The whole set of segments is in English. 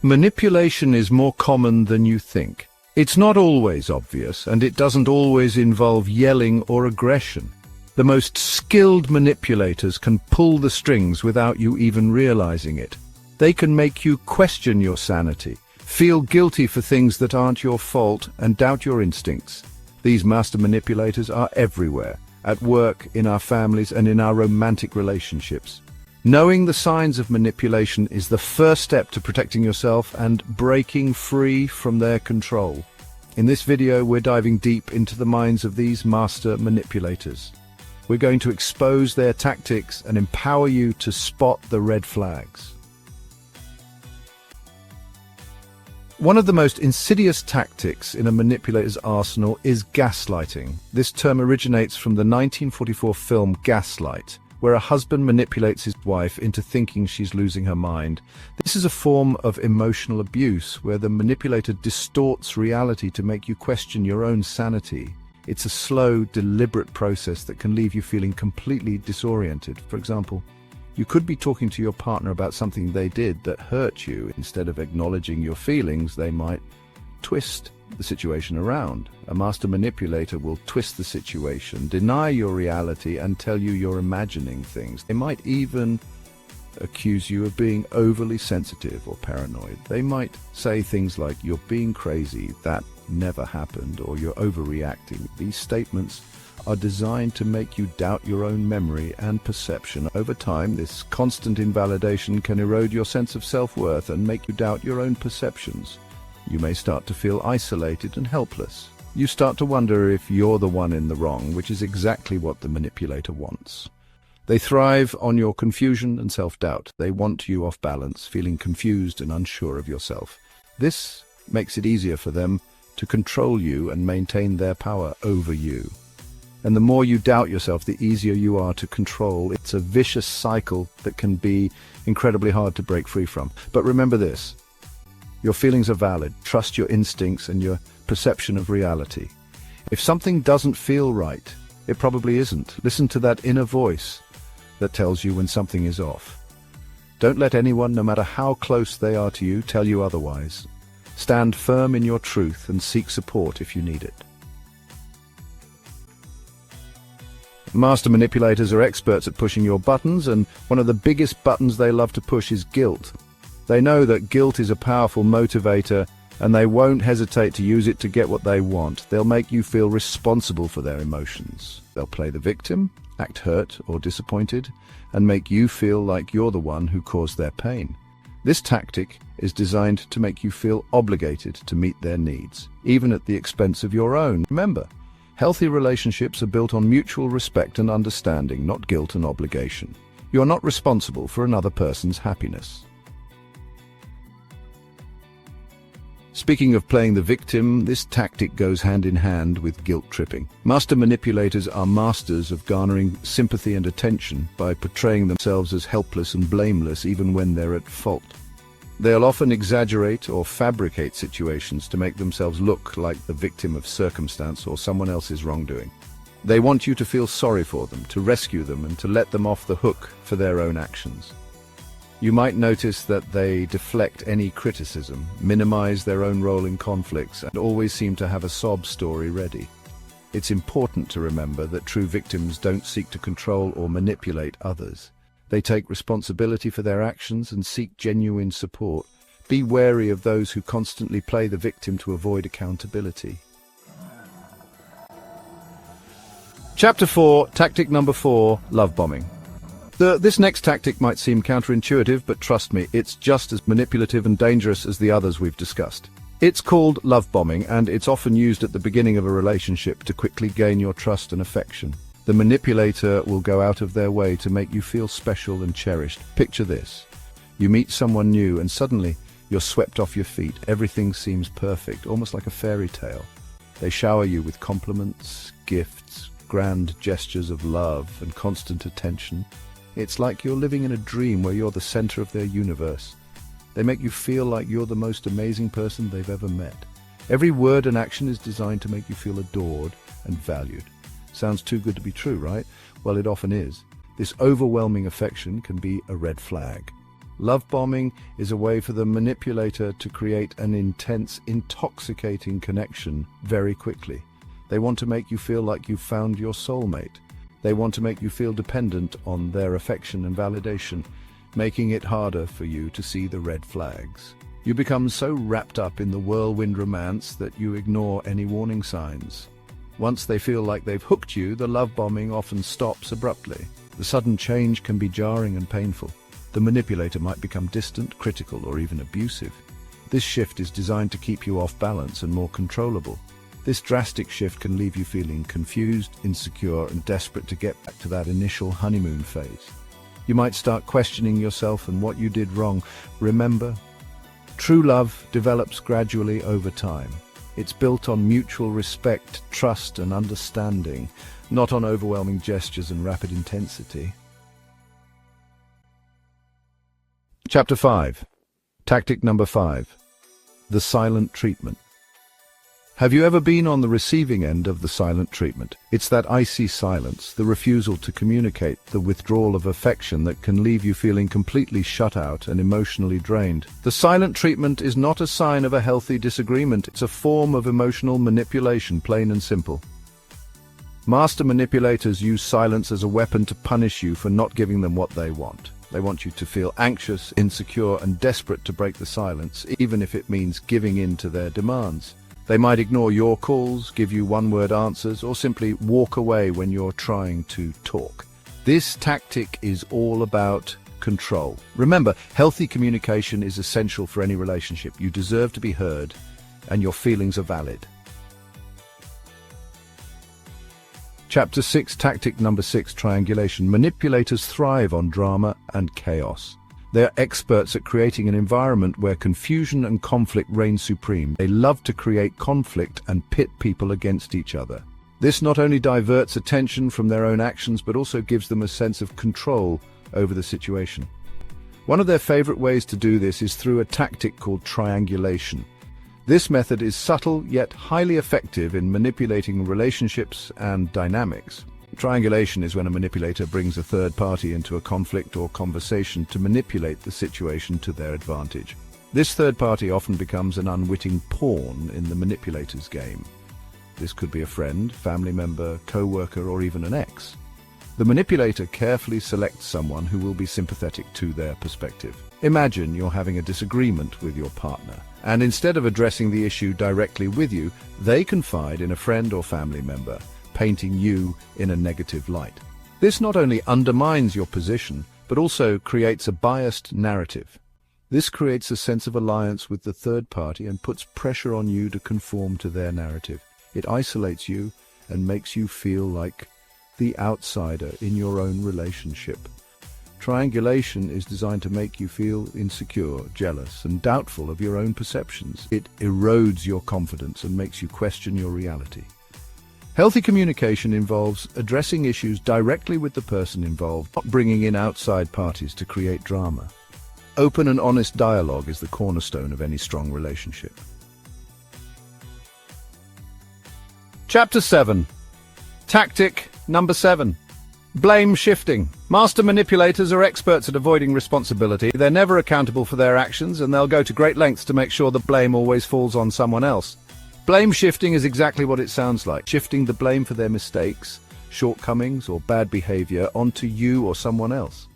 Manipulation is more common than you think. It's not always obvious, and it doesn't always involve yelling or aggression. The most skilled manipulators can pull the strings without you even realizing it. They can make you question your sanity, feel guilty for things that aren't your fault, and doubt your instincts. These master manipulators are everywhere, at work, in our families, and in our romantic relationships. Knowing the signs of manipulation is the first step to protecting yourself and breaking free from their control. In this video, we're diving deep into the minds of these master manipulators. We're going to expose their tactics and empower you to spot the red flags. One of the most insidious tactics in a manipulator's arsenal is gaslighting. This term originates from the 1944 film Gaslight, where a husband manipulates his wife into thinking she's losing her mind. This is a form of emotional abuse where the manipulator distorts reality to make you question your own sanity. It's a slow, deliberate process that can leave you feeling completely disoriented. For example, you could be talking to your partner about something they did that hurt you. Instead of acknowledging your feelings, they might twist the situation around. A master manipulator will twist the situation, deny your reality, and tell you you're imagining things. They might even accuse you of being overly sensitive or paranoid. They might say things like, "You're being crazy, that never happened," or "You're overreacting." These statements are designed to make you doubt your own memory and perception. Over time, this constant invalidation can erode your sense of self-worth and make you doubt your own perceptions. You may start to feel isolated and helpless. You start to wonder if you're the one in the wrong, which is exactly what the manipulator wants. They thrive on your confusion and self-doubt. They want you off balance, feeling confused and unsure of yourself. This makes it easier for them to control you and maintain their power over you. And the more you doubt yourself, the easier you are to control. It's a vicious cycle that can be incredibly hard to break free from. But remember this: your feelings are valid. Trust your instincts and your perception of reality. If something doesn't feel right, it probably isn't. Listen to that inner voice that tells you when something is off. Don't let anyone, no matter how close they are to you, tell you otherwise. Stand firm in your truth and seek support if you need it. Master manipulators are experts at pushing your buttons, and one of the biggest buttons they love to push is guilt. They know that guilt is a powerful motivator, and they won't hesitate to use it to get what they want. They'll make you feel responsible for their emotions. They'll play the victim, act hurt or disappointed, and make you feel like you're the one who caused their pain. This tactic is designed to make you feel obligated to meet their needs, even at the expense of your own. Remember, healthy relationships are built on mutual respect and understanding, not guilt and obligation. You're not responsible for another person's happiness. Speaking of playing the victim, this tactic goes hand in hand with guilt tripping. Master manipulators are masters of garnering sympathy and attention by portraying themselves as helpless and blameless even when they're at fault. They'll often exaggerate or fabricate situations to make themselves look like the victim of circumstance or someone else's wrongdoing. They want you to feel sorry for them, to rescue them, and to let them off the hook for their own actions. You might notice that they deflect any criticism, minimize their own role in conflicts, and always seem to have a sob story ready. It's important to remember that true victims don't seek to control or manipulate others. They take responsibility for their actions and seek genuine support. Be wary of those who constantly play the victim to avoid accountability. Chapter 4, Tactic number 4, Love Bombing. This next tactic might seem counterintuitive, but trust me, it's just as manipulative and dangerous as the others we've discussed. It's called love bombing, and it's often used at the beginning of a relationship to quickly gain your trust and affection. The manipulator will go out of their way to make you feel special and cherished. Picture this. You meet someone new and suddenly you're swept off your feet. Everything seems perfect, almost like a fairy tale. They shower you with compliments, gifts, grand gestures of love and constant attention. It's like you're living in a dream where you're the center of their universe. They make you feel like you're the most amazing person they've ever met. Every word and action is designed to make you feel adored and valued. Sounds too good to be true, right? Well, it often is. This overwhelming affection can be a red flag. Love bombing is a way for the manipulator to create an intense, intoxicating connection very quickly. They want to make you feel like you've found your soulmate. They want to make you feel dependent on their affection and validation, making it harder for you to see the red flags. You become so wrapped up in the whirlwind romance that you ignore any warning signs. Once they feel like they've hooked you, the love bombing often stops abruptly. The sudden change can be jarring and painful. The manipulator might become distant, critical, or even abusive. This shift is designed to keep you off balance and more controllable. This drastic shift can leave you feeling confused, insecure, and desperate to get back to that initial honeymoon phase. You might start questioning yourself and what you did wrong. Remember, true love develops gradually over time. It's built on mutual respect, trust, and understanding, not on overwhelming gestures and rapid intensity. Chapter 5. Tactic number 5. The silent treatment. Have you ever been on the receiving end of the silent treatment? It's that icy silence, the refusal to communicate, the withdrawal of affection that can leave you feeling completely shut out and emotionally drained. The silent treatment is not a sign of a healthy disagreement. It's a form of emotional manipulation, plain and simple. Master manipulators use silence as a weapon to punish you for not giving them what they want. They want you to feel anxious, insecure, and desperate to break the silence, even if it means giving in to their demands. They might ignore your calls, give you one-word answers, or simply walk away when you're trying to talk. This tactic is all about control. Remember, healthy communication is essential for any relationship. You deserve to be heard, and your feelings are valid. Chapter 6, Tactic number 6, Triangulation. Manipulators thrive on drama and chaos. They are experts at creating an environment where confusion and conflict reign supreme. They love to create conflict and pit people against each other. This not only diverts attention from their own actions, but also gives them a sense of control over the situation. One of their favorite ways to do this is through a tactic called triangulation. This method is subtle yet highly effective in manipulating relationships and dynamics. Triangulation is when a manipulator brings a third party into a conflict or conversation to manipulate the situation to their advantage. This third party often becomes an unwitting pawn in the manipulator's game. This could be a friend, family member, co-worker, or even an ex. The manipulator carefully selects someone who will be sympathetic to their perspective. Imagine you're having a disagreement with your partner, and instead of addressing the issue directly with you, they confide in a friend or family member, painting you in a negative light. This not only undermines your position, but also creates a biased narrative. This creates a sense of alliance with the third party and puts pressure on you to conform to their narrative. It isolates you and makes you feel like the outsider in your own relationship. Triangulation is designed to make you feel insecure, jealous, and doubtful of your own perceptions. It erodes your confidence and makes you question your reality. Healthy communication involves addressing issues directly with the person involved, not bringing in outside parties to create drama. Open and honest dialogue is the cornerstone of any strong relationship. Chapter 7. Tactic number 7. Blame shifting. Master manipulators are experts at avoiding responsibility. They're never accountable for their actions, and they'll go to great lengths to make sure the blame always falls on someone else. Blame shifting is exactly what it sounds like, shifting the blame for their mistakes, shortcomings, or bad behavior onto you or someone else.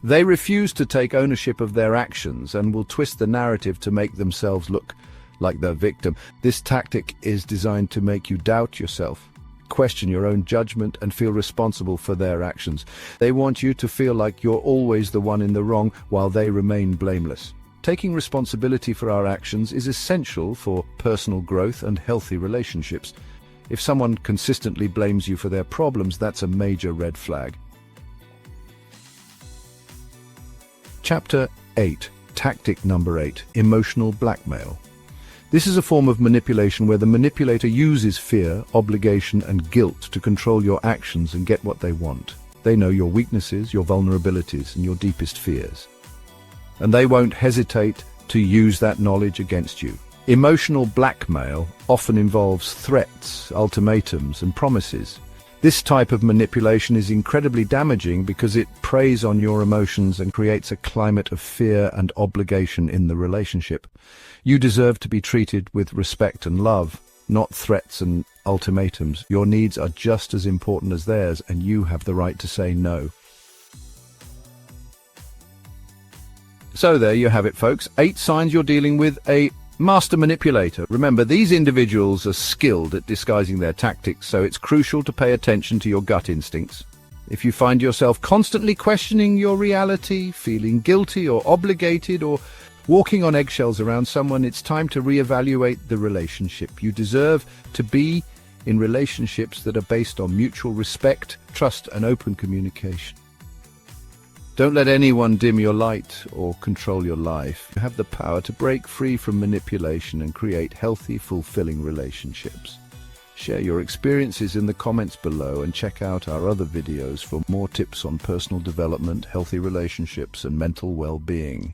They refuse to take ownership of their actions and will twist the narrative to make themselves look like the victim. This tactic is designed to make you doubt yourself, question your own judgment, and feel responsible for their actions. They want you to feel like you're always the one in the wrong while they remain blameless. Taking responsibility for our actions is essential for personal growth and healthy relationships. If someone consistently blames you for their problems, that's a major red flag. Chapter 8. Tactic number 8. Emotional blackmail. This is a form of manipulation where the manipulator uses fear, obligation, and guilt to control your actions and get what they want. They know your weaknesses, your vulnerabilities, and your deepest fears. And they won't hesitate to use that knowledge against you. Emotional blackmail often involves threats, ultimatums, and promises. This type of manipulation is incredibly damaging because it preys on your emotions and creates a climate of fear and obligation in the relationship. You deserve to be treated with respect and love, not threats and ultimatums. Your needs are just as important as theirs, and you have the right to say no. So there you have it, folks. 8 signs you're dealing with a master manipulator. Remember, these individuals are skilled at disguising their tactics, so it's crucial to pay attention to your gut instincts. If you find yourself constantly questioning your reality, feeling guilty or obligated, or walking on eggshells around someone, it's time to reevaluate the relationship. You deserve to be in relationships that are based on mutual respect, trust, and open communication. Don't let anyone dim your light or control your life. You have the power to break free from manipulation and create healthy, fulfilling relationships. Share your experiences in the comments below and check out our other videos for more tips on personal development, healthy relationships, and mental well-being.